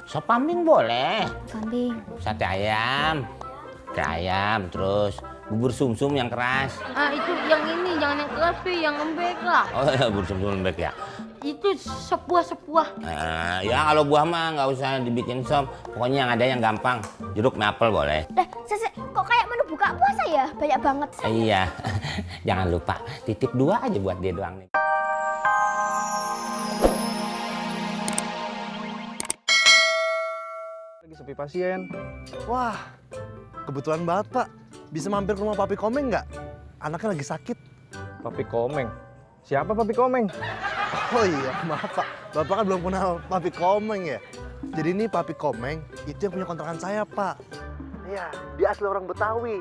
Sop kambing boleh. Kambing. Sate ayam. Terus bubur sumsum yang keras. Ah, itu yang ini, jangan yang keras, Pi, yang lembek lah. Oh ya, bubur sumsum lembek ya. Itu sepuah-sepuah. Ya kalau buah mah nggak usah dibikin sop. Pokoknya yang ada yang gampang. Jeruk apel boleh. Kok kayak menu buka puasa ya? Banyak banget. Iya, jangan lupa titip 2 aja buat dia doang nih. Lagi sepi pasien. Wah, kebetulan banget Pak. Bisa mampir ke rumah Papi Komeng nggak? Anaknya lagi sakit. Papi Komeng. Siapa Papi Komeng? Oh iya, maaf Pak. Bapak kan belum kenal Papi Komeng ya. Jadi ini Papi Komeng, itu yang punya kontrakan saya Pak. Iya, dia asli orang Betawi.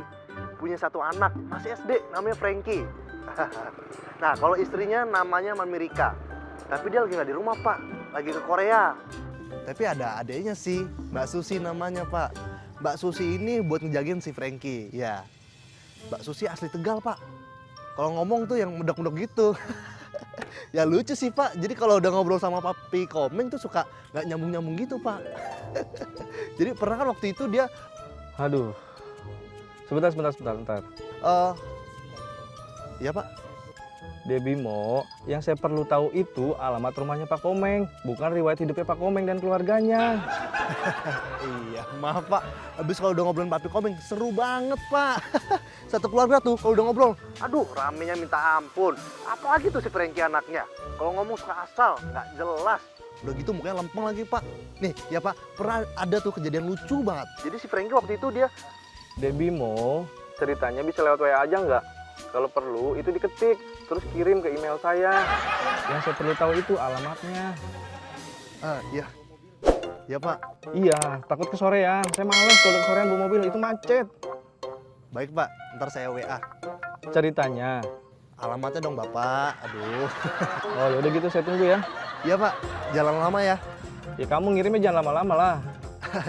Punya 1 anak, masih SD, namanya Frankie. Nah, kalau istrinya namanya Mamirika. Tapi dia lagi nggak di rumah Pak, lagi ke Korea. Tapi ada adeknya sih, Mbak Susi namanya Pak. Mbak Susi ini buat ngejagain si Frankie, ya. Mbak Susi asli Tegal, Pak. Kalau ngomong tuh yang medok-medok gitu. Ya lucu sih, Pak. Jadi kalau udah ngobrol sama Papi Komeng tuh suka nggak nyambung-nyambung gitu, Pak. Jadi pernah kan waktu itu dia... Aduh. Sebentar. Iya, Pak. Debbie Mo, yang saya perlu tahu itu alamat rumahnya Pak Komeng, bukan riwayat hidupnya Pak Komeng dan keluarganya. Iya, maaf Pak. Habis kalau udah ngobrolin Papi Komeng, seru banget Pak. Satu keluarga tuh kalau udah ngobrol, aduh ramenya minta ampun. Apalagi tuh si Frankie anaknya. Kalau ngomong suka asal, nggak jelas. Udah gitu mukanya lempeng lagi Pak. Nih ya Pak, pernah ada tuh kejadian lucu banget. Jadi si Frankie waktu itu dia... Debbie Mo, ceritanya bisa lewat WA aja nggak? Kalau perlu itu diketik, terus kirim ke email saya. Yang saya perlu tahu itu alamatnya. Iya. Iya Pak. Iya, takut kesorean. Saya males kalau kesorean bawa mobil, itu macet. Baik Pak, ntar saya WA. Ceritanya. Alamatnya dong Bapak, aduh. Oh yaudah gitu, saya tunggu ya. Iya Pak, jangan lama ya. Ya kamu ngirimnya jangan lama-lama lah.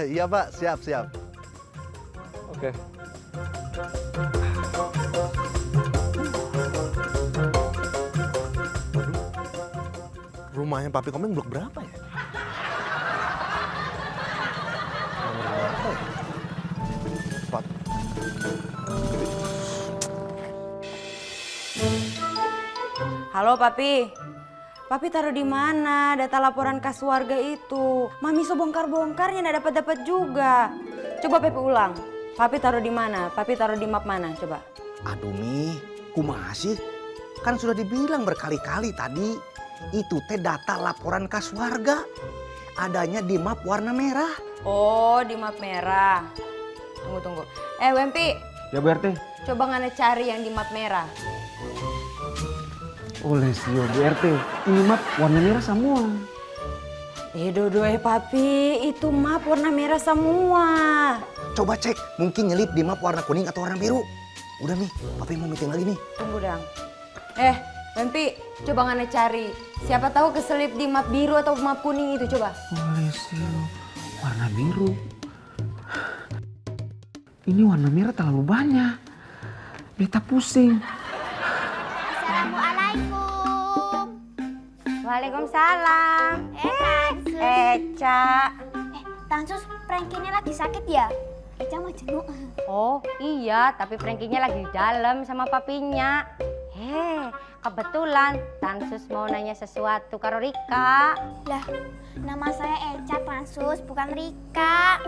Iya Pak, siap. Oke. Rumahnya Papi Komeng blok berapa ya? Nomor berapa ya? 4. Halo Papi. Papi taruh di mana data laporan kas warga itu? Mami so bongkar-bongkarnya nggak dapat juga. Coba Papi ulang. Papi taruh di mana? Papi taruh di map mana? Coba. Aduh Mi, kumaha sih? Kan sudah dibilang berkali-kali tadi. Itu teh data laporan kas warga. Adanya di map warna merah. Oh, di map merah. Tunggu. Wempi. Ya Bu RT. Coba ngana cari yang di map merah. Oleh sio Bu RT, ini map warna merah semua. Dodo Papi, itu map warna merah semua. Coba cek, mungkin nyelip di map warna kuning atau warna biru. Udah nih, Papi mau meeting lagi nih. Tunggu dong. Wempi, coba ngana cari. Siapa tahu keselip di map biru atau map kuning itu, coba. Oleh sio, warna biru. Ini warna merah terlalu banyak. Beta pusing. Assalamualaikum. Waalaikumsalam. Tansus. Eca. Tansus, Frankie ini lagi sakit ya? Eca mau jenguk. Oh iya, tapi Frankie-nya lagi di dalam sama papinya. Kebetulan Tansus mau nanya sesuatu karo Rika. Lah, nama saya Eca Tansus, bukan Rika.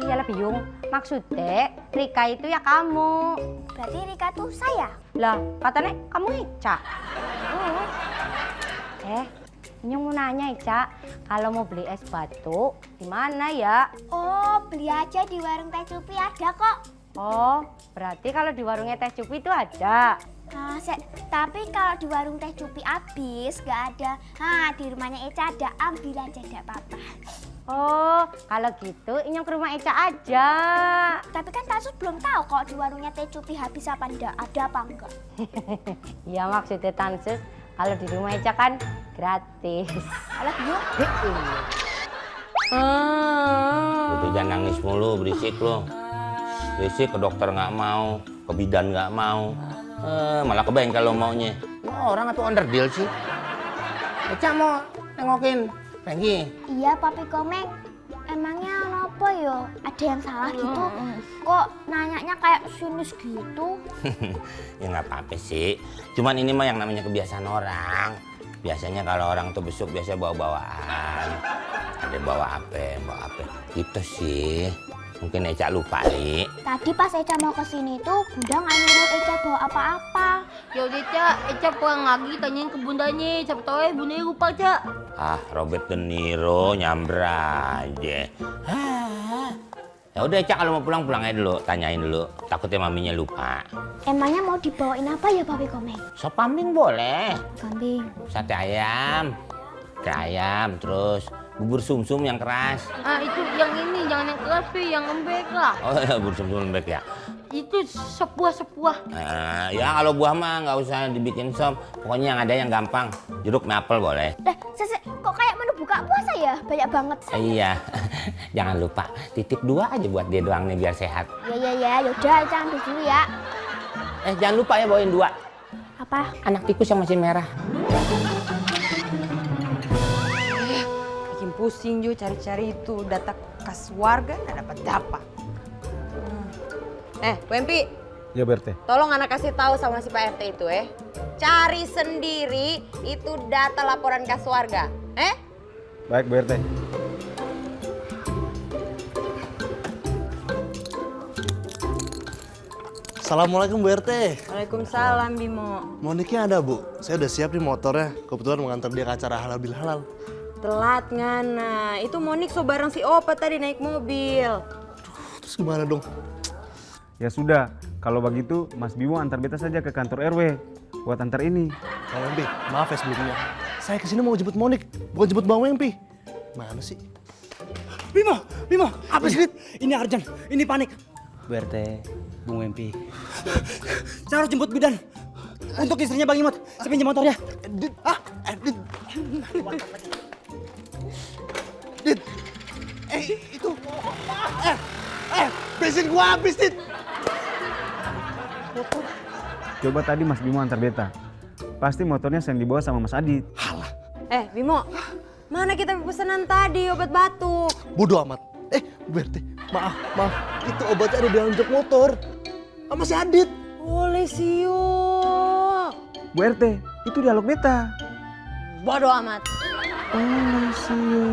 Iya lah Biung, maksudnya Rika itu ya kamu. Berarti Rika tuh saya. Lah, katanya kamu Eca. Ini mau nanya Eca, kalau mau beli es batu di mana ya? Oh, beli aja di warung Teh Cupi ada kok. Oh, berarti kalau di warungnya Teh Cupi itu ada. Nah, tapi kalau di warung Teh Cupi habis, nggak ada. Nah, di rumahnya Eca ada, ambil aja, nggak apa-apa. Oh, kalau gitu Inyong ke rumah Eca aja. Tapi kan Tansus belum tahu kalau di warungnya Teh Cupi habis apa enggak, ada apa enggak. Ya maksudnya Tansus, kalau di rumah Eca kan gratis. Alah, Biung. Udah jangan nangis mulu, berisik lo. Berisik ke dokter nggak mau, ke bidan nggak mau. Malah ke bengkel lo maunya. Orang atau underdeal sih. Eca mau nengokin Frankie. Iya, Papi Komeng. Emangnya apa ya? Ada yang salah gitu? Kok nanyanya kayak sinis gitu? Ya nggak apa-apa sih. Cuman ini mah yang namanya kebiasaan orang. Biasanya kalau orang tuh besuk biasanya bawa-bawaan. Ada bawa apa. Gitu sih. Mungkin Eca lupa, Li. Tadi pas Eca mau kesini tuh, Bunda nggak nyuruh Eca bawa apa-apa. Ya udah Cak, Eca pulang lagi tanyain ke bundanya. Siapa tahu bundanya lupa Cak. Ah, Robert De Niro nyamber aja. Ya udah Eca kalau mau pulang aja dulu, tanyain dulu. Takutnya maminya lupa. Emangnya mau dibawain apa ya Papi Komeng? Sop kambing boleh. Kambing. Sate ayam. Terus bubur sumsum yang keras. Ah itu yang ini, jangan yang keras Pi, yang lembek lah. Oh ya, bubur sumsum lembek ya. Itu sepuah. Ya kalau buah mah nggak usah dibikin sop. Pokoknya yang ada yang gampang. Jeruk apel boleh. Kok kayak menu buka puasa ya? Banyak banget. Iya. Jangan lupa titip 2 aja buat dia doang nih biar sehat. Ya, yaudah Eca ambil dulu ya. Jangan lupa ya bawain 2. Apa? Anak tikus yang masih merah. Bikin pusing Jo cari-cari itu data kas warga nggak dapat. Bu Empi, Ya BRT. tolong anak kasih tahu sama si Pak RT itu cari sendiri itu data laporan kas warga. Baik BRT. Assalamualaikum Bu RT. Waalaikumsalam Bimo. Moniknya ada Bu. Saya udah siap nih motornya. Kebetulan mengantar dia ke acara halal bil halal. Telat ngana. Itu Monik so bareng si Opa tadi naik mobil. Terus gimana dong? Ya sudah, kalau begitu Mas Bimo antar beta saja ke kantor RW buat antar ini. Bang Wempi, maaf ya sebelumnya. Saya kesini mau jemput Monik, bukan jemput Bang Wempi. Mana sih? Bimo, apa sih? Ini Arjan, ini panik. BRT, Bung Wempi. Saya harus jemput bidan. Untuk istrinya Bang Imot, saya pinjam motornya. Dit, itu, bensin gua habis, Dit. Coba tadi Mas Bimo antar beta. Pasti motornya yang dibawa sama Mas Adit. Bimo, mana kita pesanan tadi obat batuk? Bodoh amat. Bu RT, maaf. Itu obatnya ada di dalam jok motor. Sama si Adit. Boleh sio. Bu RT, itu dialog beta. Bodoh amat. Oleh sio.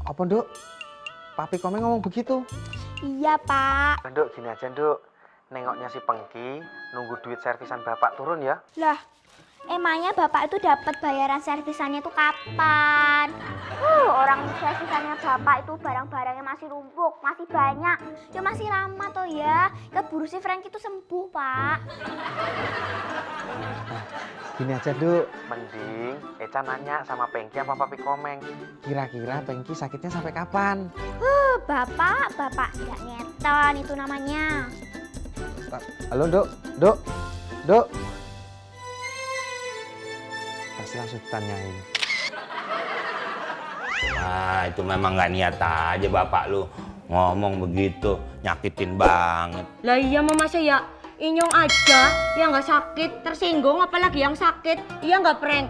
Apa Dok? Papi Komeng ngomong begitu? Iya Pak. Dok, gini aja Dok. Nengoknya si Pengki, nunggu duit servisan Bapak turun ya. Lah, emangnya Bapak itu dapat bayaran servisannya itu kapan? Orang servisannya Bapak itu barang-barangnya masih numpuk, masih banyak. Ya masih lama toh ya. Keburu si Frank itu sembuh, Pak. Gini aja Dok, mending Eca nanya sama Pengki apa Papi Komeng. Kira-kira Pengki sakitnya sampai kapan? Bapak nggak nyeton itu namanya. Halo Dok. Pasti langsung ditanyain. Itu memang nggak niat aja bapak lu ngomong begitu, nyakitin banget. Lah iya mama saya, Inyong aja yang nggak sakit tersinggung apalagi yang sakit. Iya nggak prank.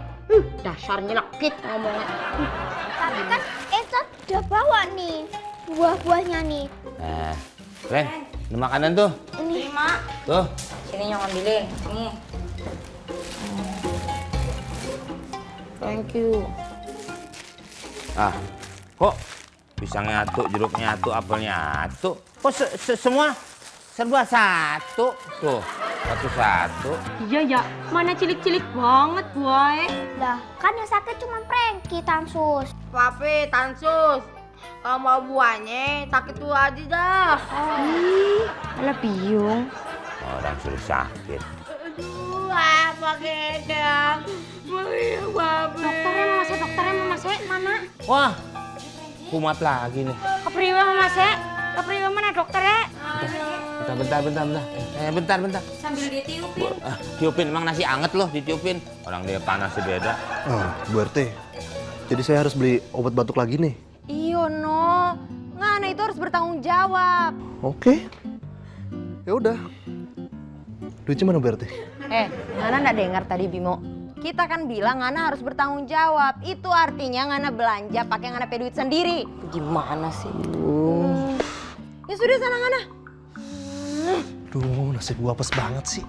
Dasar nyelekit ngomongnya. Tapi kan Eca udah bawa nih buah-buahnya nih. Ren, ada makanan tuh. Ini Mak, Tuh. sini Nyong ambilin. Nih. Thank you. Kok pisangnya satu, jeruknya satu, apelnya satu. Kok semua serba satu? Tuh, satu-satu. Iya ya, mana cilik-cilik banget boy. lah, kan yang sakit cuma Franky Tansus. Papi, Tansus. Kalau mau buahnya, sakit tuh aja dah. Alah biung. Orang suruh sakit. Aduh, apa gedang. Dokternya mau masuk mana? Wah, kumat lagi nih. Kepriwe mau masuk? Kepriwe mana dokternya? Bentar. Sambil ditiupin. Tiupin, emang nasi anget loh ditiupin. Orang dia panas sih beda. Bu RT, jadi saya harus beli obat batuk lagi nih. Iyo no, ngana itu harus bertanggung jawab. Oke. Ya udah. Duitnya mana Bu RT? Ngana nggak dengar tadi Bimo? Kita kan bilang Ngana harus bertanggung jawab. Itu artinya Ngana belanja pakai Ngana punya duit sendiri. Gimana sih? Ya sudah sana Ngana. Duh, nasib gua apes banget sih.